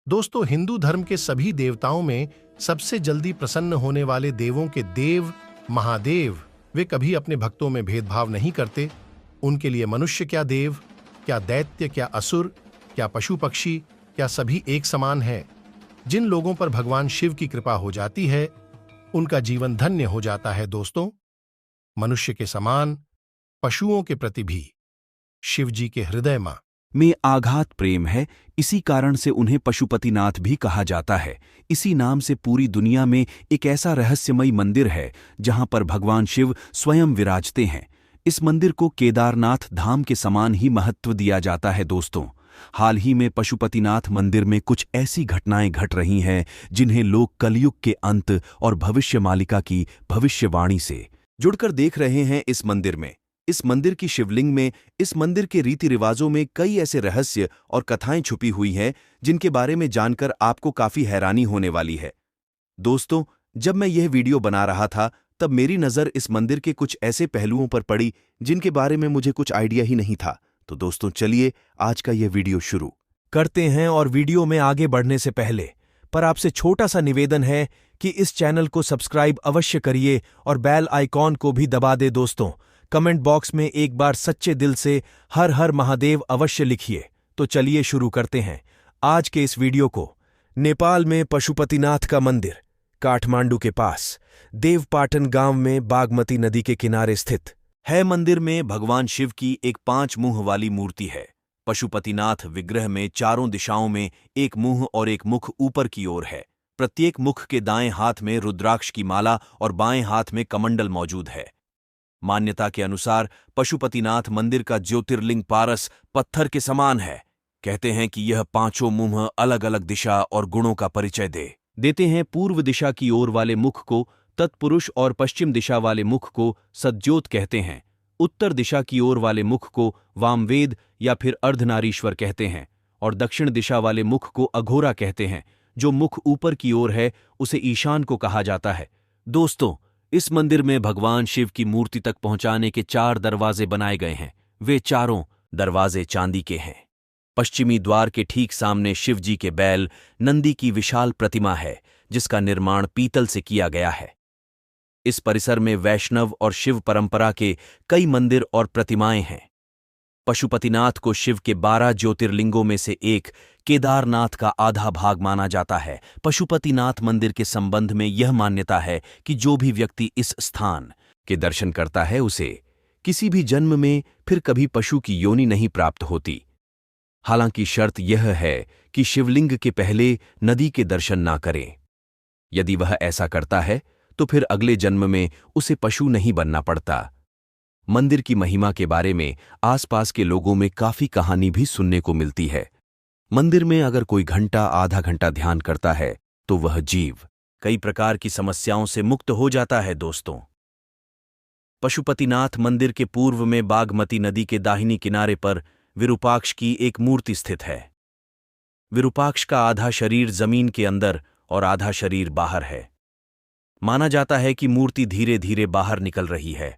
दोस्तों, हिंदू धर्म के सभी देवताओं में सबसे जल्दी प्रसन्न होने वाले देवों के देव महादेव, वे कभी अपने भक्तों में भेदभाव नहीं करते। उनके लिए मनुष्य क्या देव, क्या दैत्य, क्या असुर, क्या पशु पक्षी, क्या सभी एक समान है। जिन लोगों पर भगवान शिव की कृपा हो जाती है, उनका जीवन धन्य हो जाता है। दोस्तों, मनुष्य के समान पशुओं के प्रति भी शिव जी के हृदय में आघात प्रेम है। इसी कारण से उन्हें पशुपतिनाथ भी कहा जाता है। इसी नाम से पूरी दुनिया में एक ऐसा रहस्यमयी मंदिर है जहां पर भगवान शिव स्वयं विराजते हैं। इस मंदिर को केदारनाथ धाम के समान ही महत्व दिया जाता है। दोस्तों, हाल ही में पशुपतिनाथ मंदिर में कुछ ऐसी घटनाएं घट रही हैं जिन्हें लोग कलयुग के अंत और भविष्य मालिका की भविष्यवाणी से जुड़कर देख रहे हैं। इस मंदिर की शिवलिंग में, इस मंदिर के रीति रिवाजों में कई ऐसे रहस्य और कथाएं छुपी हुई हैं जिनके बारे में जानकर आपको काफी हैरानी होने वाली है। दोस्तों, जब मैं यह वीडियो बना रहा था तब मेरी नज़र इस मंदिर के कुछ ऐसे पहलुओं पर पड़ी जिनके बारे में मुझे कुछ आइडिया ही नहीं था। तो दोस्तों, चलिए आज का यह वीडियो शुरू करते हैं। और वीडियो में आगे बढ़ने से पहले पर आपसे छोटा सा निवेदन है कि इस चैनल को सब्सक्राइब अवश्य करिए और बेल आइकॉन को भी दबा दे। दोस्तों, कमेंट बॉक्स में एक बार सच्चे दिल से हर हर महादेव अवश्य लिखिए। तो चलिए शुरू करते हैं आज के इस वीडियो को। नेपाल में पशुपतिनाथ का मंदिर काठमांडू के पास देवपाटन गांव में बागमती नदी के किनारे स्थित है। मंदिर में भगवान शिव की एक 5 मुंह वाली मूर्ति है। पशुपतिनाथ विग्रह में चारों दिशाओं में एक मुंह और एक मुख ऊपर की ओर है। प्रत्येक मुख के दाएं हाथ में रुद्राक्ष की माला और बाएं हाथ में कमंडल मौजूद है। मान्यता के अनुसार पशुपतिनाथ मंदिर का ज्योतिर्लिंग पारस पत्थर के समान है। कहते हैं कि यह 5 मुंह अलग अलग दिशा और गुणों का परिचय देते हैं। पूर्व दिशा की ओर वाले मुख को तत्पुरुष और पश्चिम दिशा वाले मुख को सद्योत कहते हैं। उत्तर दिशा की ओर वाले मुख को वामवेद या फिर अर्धनारीश्वर कहते हैं और दक्षिण दिशा वाले मुख को अघोरा कहते हैं। जो मुख ऊपर की ओर है उसे ईशान को कहा जाता है। दोस्तों, इस मंदिर में भगवान शिव की मूर्ति तक पहुंचाने के 4 दरवाजे बनाए गए हैं। वे चारों दरवाजे चांदी के हैं। पश्चिमी द्वार के ठीक सामने शिव जी के बैल नंदी की विशाल प्रतिमा है जिसका निर्माण पीतल से किया गया है। इस परिसर में वैष्णव और शिव परंपरा के कई मंदिर और प्रतिमाएं हैं। पशुपतिनाथ को शिव के 12 ज्योतिर्लिंगों में से एक केदारनाथ का आधा भाग माना जाता है। पशुपतिनाथ मंदिर के संबंध में यह मान्यता है कि जो भी व्यक्ति इस स्थान के दर्शन करता है उसे किसी भी जन्म में फिर कभी पशु की योनि नहीं प्राप्त होती। हालांकि शर्त यह है कि शिवलिंग के पहले नदी के दर्शन ना करें। यदि वह ऐसा करता है तो फिर अगले जन्म में उसे पशु नहीं बनना पड़ता। मंदिर की महिमा के बारे में आसपास के लोगों में काफी कहानी भी सुनने को मिलती है। मंदिर में अगर कोई घंटा आधा घंटा ध्यान करता है तो वह जीव कई प्रकार की समस्याओं से मुक्त हो जाता है। दोस्तों, पशुपतिनाथ मंदिर के पूर्व में बागमती नदी के दाहिनी किनारे पर विरूपाक्ष की एक मूर्ति स्थित है। विरूपाक्ष का आधा शरीर जमीन के अंदर और आधा शरीर बाहर है। माना जाता है कि मूर्ति धीरे धीरे बाहर निकल रही है।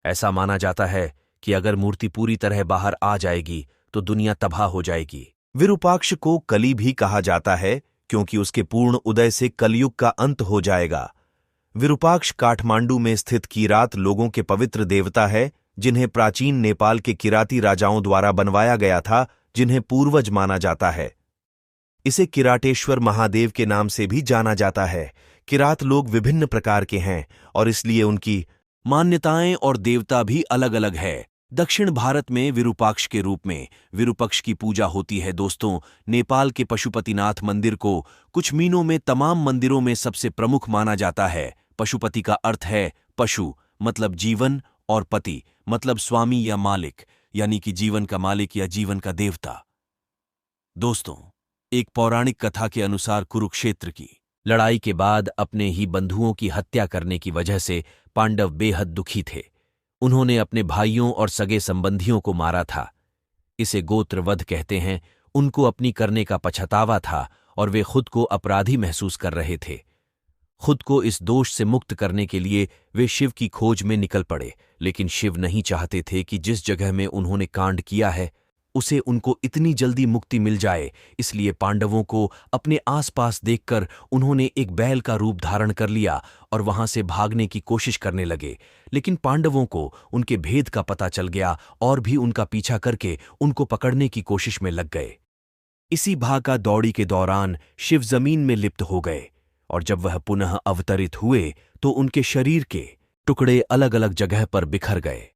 ऐसा माना जाता है कि अगर मूर्ति पूरी तरह बाहर आ जाएगी तो दुनिया तबाह हो जाएगी। विरूपाक्ष को कली भी कहा जाता है क्योंकि उसके पूर्ण उदय से कलयुग का अंत हो जाएगा। विरूपाक्ष काठमांडू में स्थित किरात लोगों के पवित्र देवता है जिन्हें प्राचीन नेपाल के किराती राजाओं द्वारा बनवाया गया था, जिन्हें पूर्वज माना जाता है। इसे किराटेश्वर महादेव के नाम से भी जाना जाता है। किरात लोग विभिन्न प्रकार के हैं और इसलिए उनकी मान्यताएं और देवता भी अलग अलग है। दक्षिण भारत में विरूपाक्ष के रूप में विरूपक्ष की पूजा होती है। दोस्तों, नेपाल के पशुपतिनाथ मंदिर को कुछ मीनों में तमाम मंदिरों में सबसे प्रमुख माना जाता है। पशुपति का अर्थ है पशु मतलब जीवन और पति मतलब स्वामी या मालिक, यानी कि जीवन का मालिक या जीवन का देवता। दोस्तों, एक पौराणिक कथा के अनुसार कुरुक्षेत्र की लड़ाई के बाद अपने ही बंधुओं की हत्या करने की वजह से पांडव बेहद दुखी थे। उन्होंने अपने भाइयों और सगे संबंधियों को मारा था। इसे गोत्रवध कहते हैं। उनको अपनी करने का पछतावा था और वे खुद को अपराधी महसूस कर रहे थे। खुद को इस दोष से मुक्त करने के लिए वे शिव की खोज में निकल पड़े, लेकिन शिव नहीं चाहते थे कि जिस जगह में उन्होंने कांड किया है उसे उनको इतनी जल्दी मुक्ति मिल जाए, इसलिए पांडवों को अपने आसपास देखकर उन्होंने एक बैल का रूप धारण कर लिया और वहां से भागने की कोशिश करने लगे। लेकिन पांडवों को उनके भेद का पता चल गया और भी उनका पीछा करके उनको पकड़ने की कोशिश में लग गए। इसी भागा दौड़ी के दौरान शिव जमीन में लिप्त हो गए और जब वह पुनः अवतरित हुए तो उनके शरीर के टुकड़े अलग अलग जगह पर बिखर गए।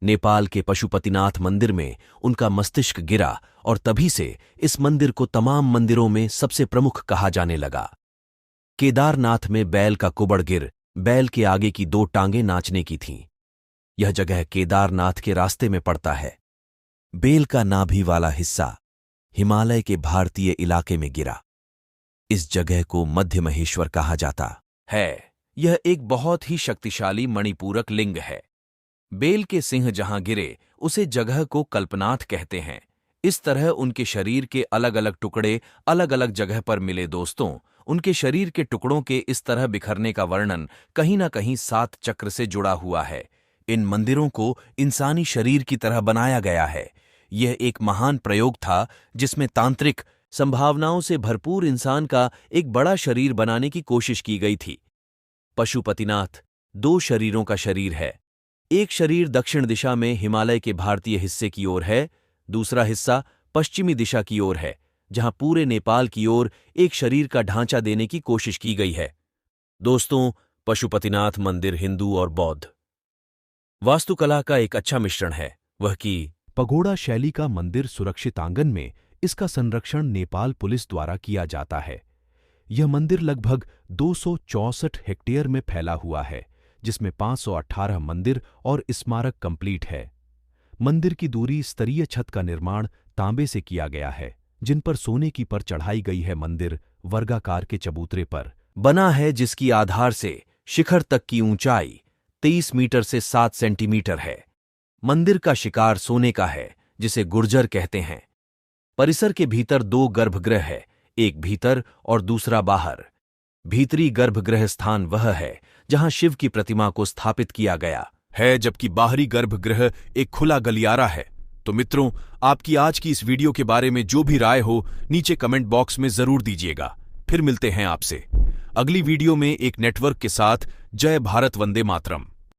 नेपाल के पशुपतिनाथ मंदिर में उनका मस्तिष्क गिरा और तभी से इस मंदिर को तमाम मंदिरों में सबसे प्रमुख कहा जाने लगा। केदारनाथ में बैल का कुबड़गिर, बैल के आगे की 2 टांगें नाचने की थीं। यह जगह केदारनाथ के रास्ते में पड़ता है। बेल का नाभि वाला हिस्सा हिमालय के भारतीय इलाके में गिरा। इस जगह को मध्य महेश्वर कहा जाता है। यह एक बहुत ही शक्तिशाली मणिपूरक लिंग है। बेल के सिंह जहां गिरे उसे जगह को कल्पनाथ कहते हैं। इस तरह उनके शरीर के अलग अलग टुकड़े अलग अलग जगह पर मिले। दोस्तों, उनके शरीर के टुकड़ों के इस तरह बिखरने का वर्णन कहीं ना कहीं 7 चक्र से जुड़ा हुआ है। इन मंदिरों को इंसानी शरीर की तरह बनाया गया है। यह एक महान प्रयोग था जिसमें तांत्रिक संभावनाओं से भरपूर इंसान का एक बड़ा शरीर बनाने की कोशिश की गई थी। पशुपतिनाथ 2 शरीरों का शरीर है। एक शरीर दक्षिण दिशा में हिमालय के भारतीय हिस्से की ओर है, दूसरा हिस्सा पश्चिमी दिशा की ओर है, जहां पूरे नेपाल की ओर एक शरीर का ढांचा देने की कोशिश की गई है। दोस्तों, पशुपतिनाथ मंदिर हिंदू और बौद्ध वास्तुकला का एक अच्छा मिश्रण है। वह कि पगोड़ा शैली का मंदिर सुरक्षित आंगन में इसका संरक्षण नेपाल पुलिस द्वारा किया जाता है। यह मंदिर लगभग 264 हेक्टेयर में फैला हुआ है, जिसमें 518 मंदिर और स्मारक कंप्लीट है। मंदिर की दूरी स्तरीय छत का निर्माण तांबे से किया गया है, जिन पर सोने की पर चढ़ाई गई है। मंदिर वर्गाकार के चबूतरे पर बना है, जिसकी आधार से शिखर तक की ऊंचाई 23 मीटर से 7 सेंटीमीटर है। मंदिर का शिकार सोने का है, जिसे गुर्जर कहते हैं। परिसर के भीतर 2 गर्भगृह है, एक भीतर और दूसरा बाहर। भीतरी गर्भगृह स्थान वह है जहां शिव की प्रतिमा को स्थापित किया गया है, जबकि बाहरी गर्भगृह एक खुला गलियारा है। तो मित्रों, आपकी आज की इस वीडियो के बारे में जो भी राय हो नीचे कमेंट बॉक्स में जरूर दीजिएगा। फिर मिलते हैं आपसे अगली वीडियो में एक नेटवर्क के साथ। जय भारत, वंदे मातरम।